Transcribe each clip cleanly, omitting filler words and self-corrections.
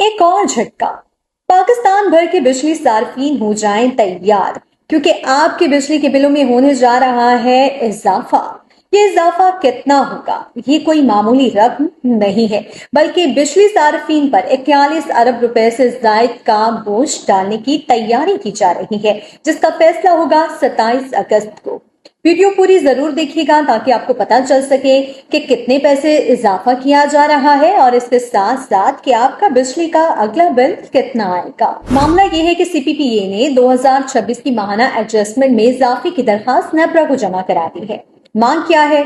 ایک اور جھٹکا، پاکستان بھر کے بجلی صارفین ہو جائیں تیار کیونکہ آپ کے بجلی کے بلوں میں ہونے جا رہا ہے اضافہ۔ یہ اضافہ کتنا ہوگا؟ یہ کوئی معمولی رقم نہیں ہے، بلکہ بجلی صارفین پر 41 ارب روپے سے زائد کا بوجھ ڈالنے کی تیاری کی جا رہی ہے، جس کا فیصلہ ہوگا 27 اگست کو۔ ویڈیو پوری ضرور دیکھیے گا تاکہ آپ کو پتا چل سکے کہ کتنے پیسے اضافہ کیا جا رہا ہے اور اس کے ساتھ ساتھ کہ آپ کا بجلی کا اگلا بل کتنا آئے گا۔ معاملہ یہ ہے کہ سی پی پی اے نے 2026 کی ماہانہ ایڈجسٹمنٹ میں اضافے کی درخواست نیپرا کو جمع کرا دی ہے۔ مانگ کیا ہے؟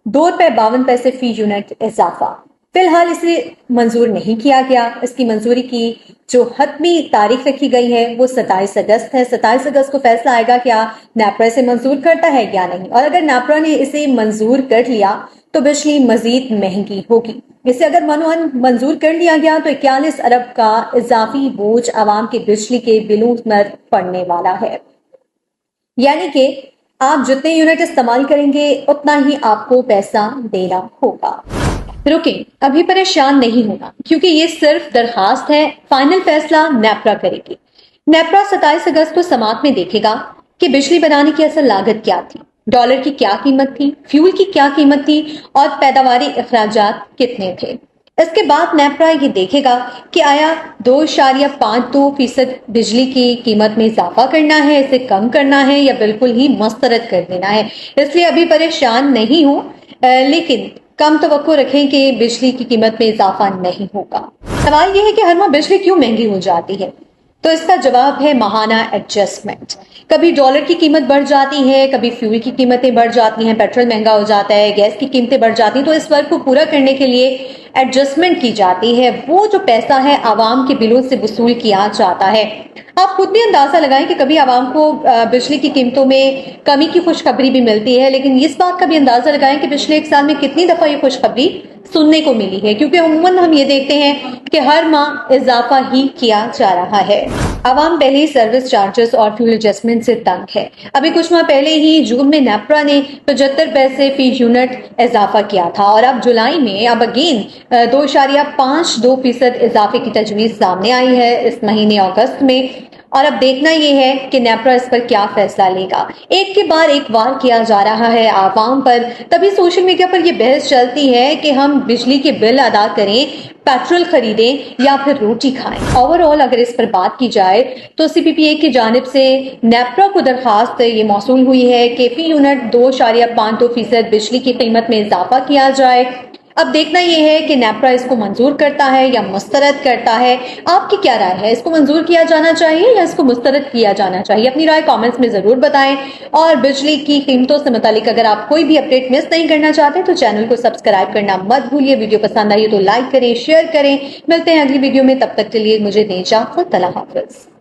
2 روپے 52 پیسے فی یونٹ اضافہ۔ فی الحال اسے منظور نہیں کیا گیا۔ اس کی منظوری کی جو حتمی تاریخ رکھی گئی ہے وہ 27 اگست ہے۔ 27 اگست کو فیصلہ آئے گا کیا نیپرا اسے منظور کرتا ہے یا نہیں، اور اگر نیپرا نے اسے منظور کر لیا تو بجلی مزید مہنگی ہوگی۔ اسے اگر منظور کر لیا گیا تو 41 ارب کا اضافی بوجھ عوام کے بجلی کے بلوں پر پڑنے والا ہے، یعنی کہ آپ جتنے یونٹ استعمال کریں گے اتنا ہی آپ کو پیسہ دینا ہوگا۔ رکیں، ابھی پریشان نہیں ہونا کیونکہ یہ صرف درخواست ہے، فائنل فیصلہ نیپرا کرے گی۔ نیپرا 27 اگست کو سماعت میں دیکھے گا کہ بجلی بنانے کی اصل لاگت کیا تھی، ڈالر کی کیا قیمت تھی، فیول کی کیا قیمت تھی اور پیداواری اخراجات کتنے تھے۔ اس کے بعد نیپرا یہ دیکھے گا کہ آیا 2.52% بجلی کی قیمت میں اضافہ کرنا ہے، اسے کم کرنا ہے یا بالکل ہی مسترد کر دینا ہے۔ اس لیے ابھی پریشان نہیں ہوں، لیکن کم توقع رکھیں کہ بجلی کی قیمت میں اضافہ نہیں ہوگا۔ سوال یہ ہے کہ ہر ماہ بجلی کیوں مہنگی ہو جاتی ہے؟ تو اس کا جواب ہے ماہانہ ایڈجسٹمنٹ۔ کبھی ڈالر کی قیمت بڑھ جاتی ہے، کبھی فیول کی قیمتیں بڑھ جاتی ہیں، پیٹرول مہنگا ہو جاتا ہے، گیس کی قیمتیں بڑھ جاتی ہیں، تو اس فرق کو پورا کرنے کے لیے ایڈجسٹمنٹ کی جاتی ہے۔ وہ جو پیسہ ہے عوام کے بلوں سے وصول کیا جاتا ہے۔ آپ خود بھی اندازہ لگائیں کہ کبھی عوام کو بجلی کی قیمتوں میں کمی کی خوشخبری بھی ملتی ہے، لیکن اس بات کا بھی اندازہ لگائیں کہ پچھلے 1 سال میں کتنی دفعہ یہ خوشخبری سننے کو ملی ہے، کیونکہ عموماً ہم یہ دیکھتے ہیں کہ ہر ماہ اضافہ ہی کیا جا رہا ہے۔ عوام پہلے ہی سروس چارجز اور فیول ایڈجسٹمنٹ سے تنگ ہے۔ ابھی کچھ ماہ پہلے ہی جون میں نیپرا نے 75 پیسے فی یونٹ اضافہ کیا تھا، اور اب جولائی میں اب اگین 2.52% اضافے کی تجویز سامنے آئی ہے اس مہینے اگست میں، اور اب دیکھنا یہ ہے کہ نیپرا اس پر کیا فیصلہ لے گا۔ ایک کے بعد ایک وار کیا جا رہا ہے عوام پر، تبھی سوشل میڈیا پر یہ بحث چلتی ہے کہ ہم بجلی کے بل ادا کریں، پیٹرول خریدیں یا پھر روٹی کھائیں۔ اوورآل اگر اس پر بات کی جائے تو سی پی پی اے کی جانب سے نیپرا کو درخواست یہ موصول ہوئی ہے کہ فی یونٹ 2.52% بجلی کی قیمت میں اضافہ کیا جائے۔ اب دیکھنا یہ ہے کہ نیپرا اس کو منظور کرتا ہے یا مسترد کرتا ہے۔ آپ کی کیا رائے ہے؟ اس کو منظور کیا جانا چاہیے یا اس کو مسترد کیا جانا چاہیے؟ اپنی رائے کامنٹس میں ضرور بتائیں، اور بجلی کی قیمتوں سے متعلق اگر آپ کوئی بھی اپڈیٹ مس نہیں کرنا چاہتے تو چینل کو سبسکرائب کرنا مت بھولیے۔ ویڈیو پسند آئی تو لائک کریں، شیئر کریں۔ ملتے ہیں اگلی ویڈیو میں، تب تک کے لیے مجھے دیں اجازت۔ اللہ حافظ۔